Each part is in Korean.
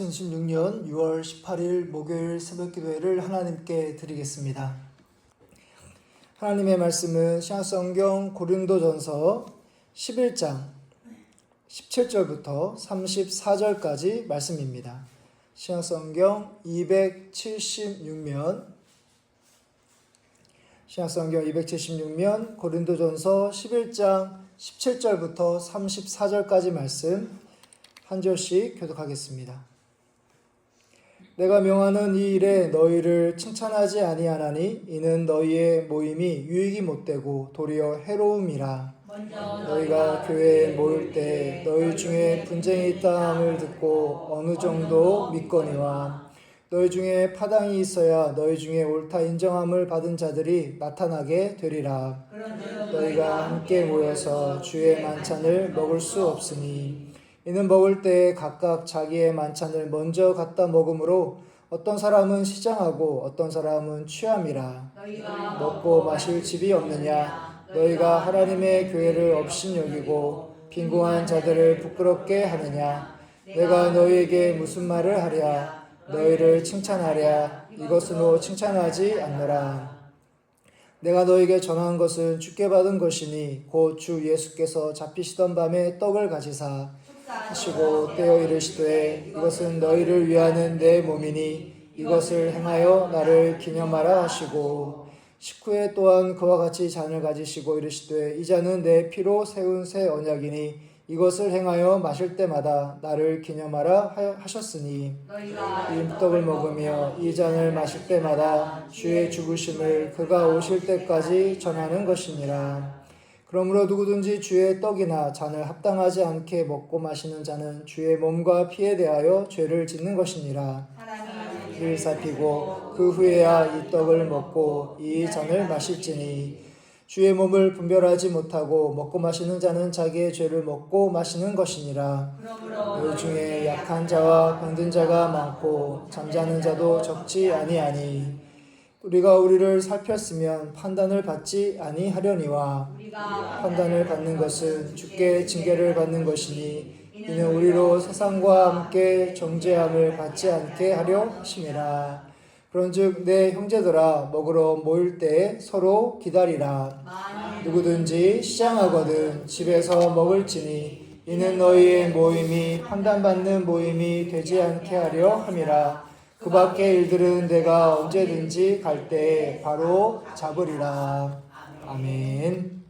2016년 6월 18일 목요일 새벽기도회를 하나님께 드리겠습니다. 하나님의 말씀은 신약성경 고린도전서 11장 17절부터 34절까지 말씀입니다. 신약성경 276면 고린도전서 11장 17절부터 34절까지 말씀 한 절씩 교독하겠습니다. 내가 명하는 이 일에 너희를 칭찬하지 아니하나니 이는 너희의 모임이 유익이 못되고 도리어 해로움이라. 너희가 교회에 모일 때 너희 중에 분쟁이 있다 함을 듣고 어느 정도 믿거니와 너희 중에 파당이 있어야 너희 중에 옳다 인정함을 받은 자들이 나타나게 되리라. 너희가 함께 모여서 주의 만찬을 먹을 수 없으니 이는 먹을 때에 각각 자기의 만찬을 먼저 갖다 먹음으로 어떤 사람은 시장하고 어떤 사람은 취함이라. 먹고 마실 집이 없느냐? 너희가 하나님의 교회를 업신여기고 빈궁한 자들을 부끄럽게 하느냐? 내가 너희에게 무슨 말을 하랴? 너희를 칭찬하랴? 이것으로 칭찬하지 않노라. 내가 너에게 전한 것은 주께 받은 것이니 곧 주 예수께서 잡히시던 밤에 떡을 가지사 하시고 떼어 이르시되 이것은 너희를 위하는 내 몸이니 이것을 행하여 나를 기념하라 하시고 식후에 또한 그와 같이 잔을 가지시고 이르시되 이 잔은 내 피로 세운 새 언약이니 이것을 행하여 마실 때마다 나를 기념하라 하셨으니 이 떡을 먹으며 이 잔을 마실 때마다 주의 죽으심을 그가 오실 때까지 전하는 것이니라. 그러므로 누구든지 주의 떡이나 잔을 합당하지 않게 먹고 마시는 자는 주의 몸과 피에 대하여 죄를 짓는 것이니라. 이를 살피고 그 후에야 이 떡을 먹고 이 잔을 마실지니 주의 몸을 분별하지 못하고 먹고 마시는 자는 자기의 죄를 먹고 마시는 것이니라. 너희 중에 약한 자와 병든 자가 많고 잠자는 자도 적지 아니하니 우리가 우리를 살폈으면 판단을 받지 아니하려니와 판단을 받는 것은 주께 징계를 받는 것이니 이는 우리로 세상과 함께 정죄함을 받지 않게 하려 하심이라. 그런즉 내 형제들아 먹으러 모일 때에 서로 기다리라. 누구든지 시장하거든 집에서 먹을지니 이는 너희의 모임이 판단받는 모임이 되지 않게 하려 함이라. 그 밖의 일들은 내가 언제든지 갈 때 바로 잡으리라. 아멘.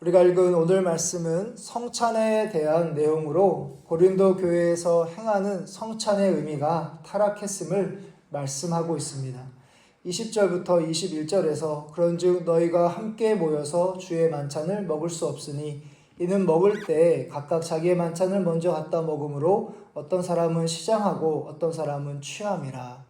우리가 읽은 오늘 말씀은 성찬에 대한 내용으로 고린도 교회에서 행하는 성찬의 의미가 타락했음을 말씀하고 있습니다. 20절부터 21절에서 그런즉 너희가 함께 모여서 주의 만찬을 먹을 수 없으니 이는 먹을 때 각각 자기의 만찬을 먼저 갖다 먹음으로 어떤 사람은 시장하고 어떤 사람은 취함이라.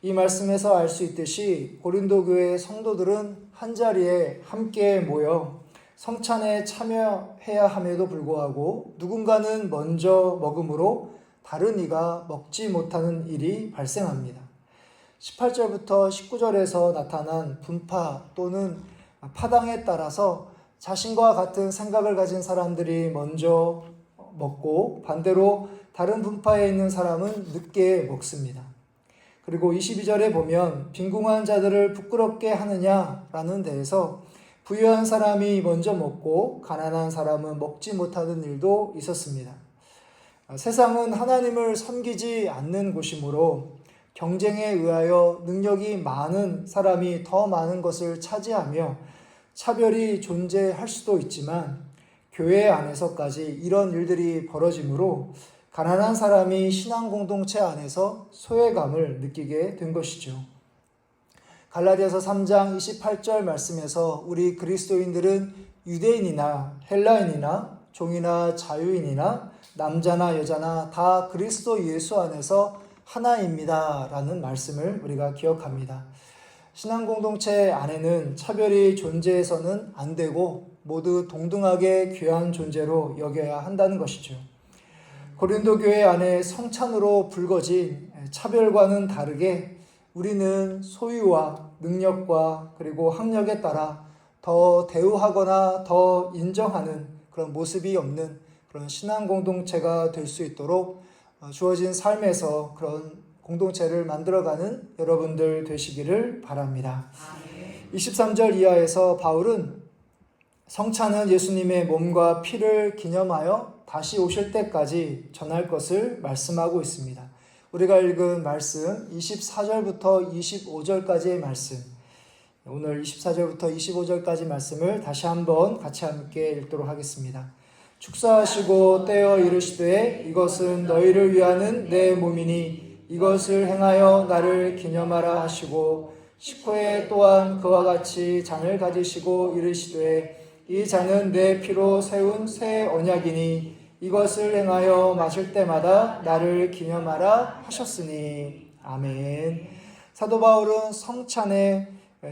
이 말씀에서 알 수 있듯이 고린도 교회 성도들은 한자리에 함께 모여 성찬에 참여해야 함에도 불구하고 누군가는 먼저 먹음으로 다른 이가 먹지 못하는 일이 발생합니다. 18절부터 19절에서 나타난 분파 또는 파당에 따라서 자신과 같은 생각을 가진 사람들이 먼저 먹고 반대로 다른 분파에 있는 사람은 늦게 먹습니다. 그리고 22절에 보면 빈궁한 자들을 부끄럽게 하느냐라는 데에서 부유한 사람이 먼저 먹고 가난한 사람은 먹지 못하는 일도 있었습니다. 세상은 하나님을 섬기지 않는 곳이므로 경쟁에 의하여 능력이 많은 사람이 더 많은 것을 차지하며 차별이 존재할 수도 있지만 교회 안에서까지 이런 일들이 벌어지므로 가난한 사람이 신앙 공동체 안에서 소외감을 느끼게 된 것이죠. 갈라디아서 3장 28절 말씀에서 우리 그리스도인들은 유대인이나 헬라인이나 종이나 자유인이나 남자나 여자나 다 그리스도 예수 안에서 하나입니다 라는 말씀을 우리가 기억합니다. 신앙 공동체 안에는 차별이 존재해서는 안 되고 모두 동등하게 귀한 존재로 여겨야 한다는 것이죠. 고린도 교회 안에 성찬으로 불거진 차별과는 다르게 우리는 소유와 능력과 그리고 학력에 따라 더 대우하거나 더 인정하는 그런 모습이 없는 그런 신앙 공동체가 될 수 있도록 주어진 삶에서 그런 공동체를 만들어가는 여러분들 되시기를 바랍니다. 23절 이하에서 바울은 성찬은 예수님의 몸과 피를 기념하여 다시 오실 때까지 전할 것을 말씀하고 있습니다. 우리가 읽은 말씀 24절부터 25절까지의 말씀, 오늘 24절부터 25절까지 말씀을 다시 한번 같이 함께 읽도록 하겠습니다. 축사하시고 떼어 이르시되 이것은 너희를 위하는 내 몸이니 이것을 행하여 나를 기념하라 하시고 식후에 또한 그와 같이 잔을 가지시고 이르시되 이 잔은 내 피로 세운 새 언약이니 이것을 행하여 마실 때마다 나를 기념하라 하셨으니. 아멘. 사도 바울은 성찬의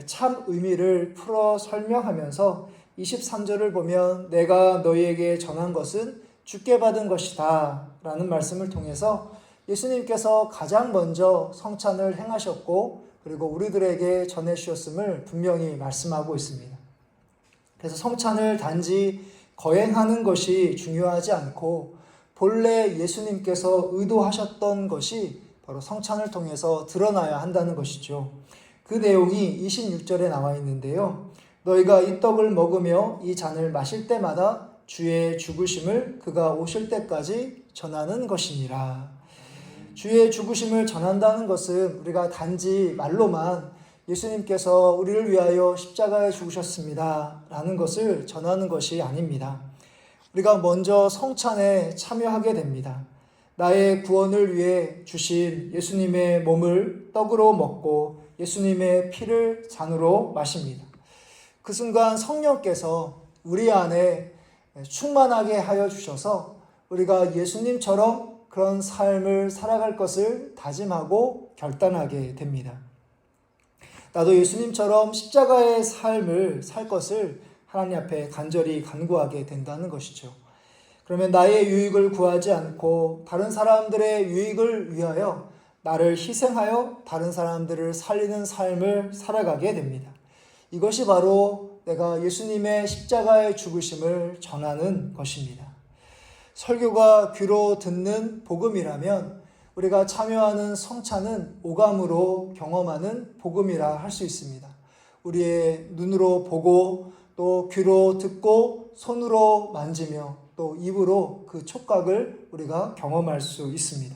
참 의미를 풀어 설명하면서 23절을 보면 내가 너희에게 전한 것은 주께 받은 것이다 라는 말씀을 통해서 예수님께서 가장 먼저 성찬을 행하셨고 그리고 우리들에게 전해주셨음을 분명히 말씀하고 있습니다. 그래서 성찬을 단지 거행하는 것이 중요하지 않고 본래 예수님께서 의도하셨던 것이 바로 성찬을 통해서 드러나야 한다는 것이죠. 그 내용이 26절에 나와 있는데요. 너희가 이 떡을 먹으며 이 잔을 마실 때마다 주의 죽으심을 그가 오실 때까지 전하는 것이니라. 주의 죽으심을 전한다는 것은 우리가 단지 말로만 예수님께서 우리를 위하여 십자가에 죽으셨습니다 라는 것을 전하는 것이 아닙니다. 우리가 먼저 성찬에 참여하게 됩니다. 나의 구원을 위해 주신 예수님의 몸을 떡으로 먹고 예수님의 피를 잔으로 마십니다. 그 순간 성령께서 우리 안에 충만하게 하여 주셔서 우리가 예수님처럼 그런 삶을 살아갈 것을 다짐하고 결단하게 됩니다. 나도 예수님처럼 십자가의 삶을 살 것을 하나님 앞에 간절히 간구하게 된다는 것이죠. 그러면 나의 유익을 구하지 않고 다른 사람들의 유익을 위하여 나를 희생하여 다른 사람들을 살리는 삶을 살아가게 됩니다. 이것이 바로 내가 예수님의 십자가의 죽으심을 전하는 것입니다. 설교가 귀로 듣는 복음이라면 우리가 참여하는 성찬은 오감으로 경험하는 복음이라 할 수 있습니다. 우리의 눈으로 보고 또 귀로 듣고 손으로 만지며 또 입으로 그 촉각을 우리가 경험할 수 있습니다.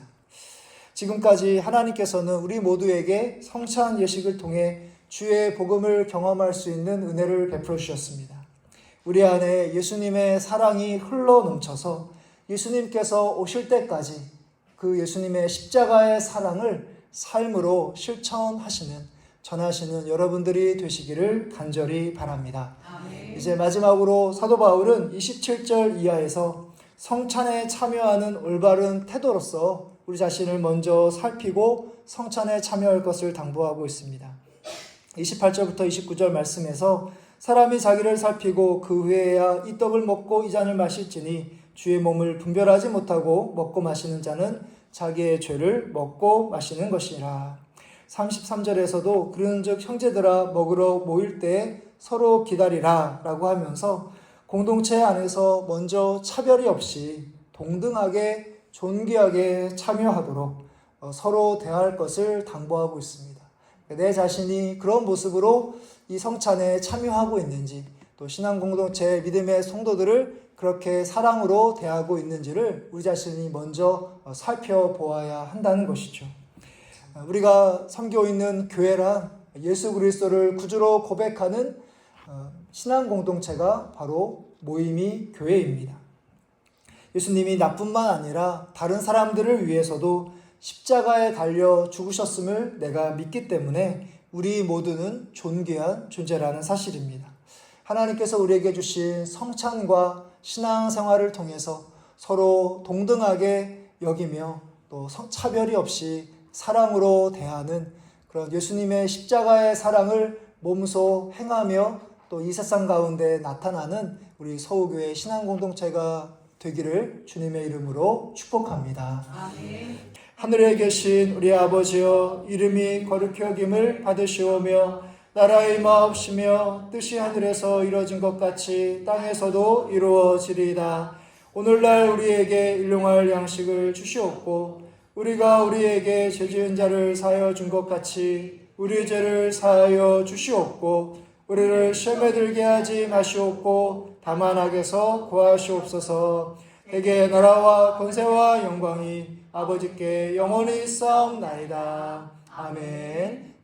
지금까지 하나님께서는 우리 모두에게 성찬 예식을 통해 주의 복음을 경험할 수 있는 은혜를 베풀어 주셨습니다. 우리 안에 예수님의 사랑이 흘러 넘쳐서 예수님께서 오실 때까지 그 예수님의 십자가의 사랑을 삶으로 실천하시는, 전하시는 여러분들이 되시기를 간절히 바랍니다. 아멘. 이제 마지막으로 사도 바울은 27절 이하에서 성찬에 참여하는 올바른 태도로서 우리 자신을 먼저 살피고 성찬에 참여할 것을 당부하고 있습니다. 28절부터 29절 말씀에서 사람이 자기를 살피고 그 후에야 이 떡을 먹고 이 잔을 마실지니 주의 몸을 분별하지 못하고 먹고 마시는 자는 자기의 죄를 먹고 마시는 것이라. 33절에서도 그런즉 형제들아 먹으러 모일 때 서로 기다리라 라고 하면서 공동체 안에서 먼저 차별이 없이 동등하게 존귀하게 참여하도록 서로 대할 것을 당부하고 있습니다. 내 자신이 그런 모습으로 이 성찬에 참여하고 있는지, 또 신앙 공동체 믿음의 성도들을 그렇게 사랑으로 대하고 있는지를 우리 자신이 먼저 살펴보아야 한다는 것이죠. 우리가 섬기고 있는 교회란 예수 그리스도를 구주로 고백하는 신앙 공동체가 바로 모임이 교회입니다. 예수님이 나뿐만 아니라 다른 사람들을 위해서도 십자가에 달려 죽으셨음을 내가 믿기 때문에 우리 모두는 존귀한 존재라는 사실입니다. 하나님께서 우리에게 주신 성찬과 신앙생활을 통해서 서로 동등하게 여기며 또 차별이 없이 사랑으로 대하는 그런 예수님의 십자가의 사랑을 몸소 행하며 또 이 세상 가운데 나타나는 우리 서우교회 신앙공동체가 되기를 주님의 이름으로 축복합니다. 아멘. 하늘에 계신 우리 아버지여, 이름이 거룩히 여김을 받으시오며 나라의 마옵시며 뜻이 하늘에서 이루어진 것 같이 땅에서도 이루어지리이다. 오늘날 우리에게 일용할 양식을 주시옵고 우리가 우리에게 죄 지은 자를 사하여 준 것 같이 우리의 죄를 사하여 주시옵고 우리를 시험에 들게 하지 마시옵고 다만 악에서 구하시옵소서. 내게 나라와 권세와 영광이 아버지께 영원히 있사옵나이다. 아멘.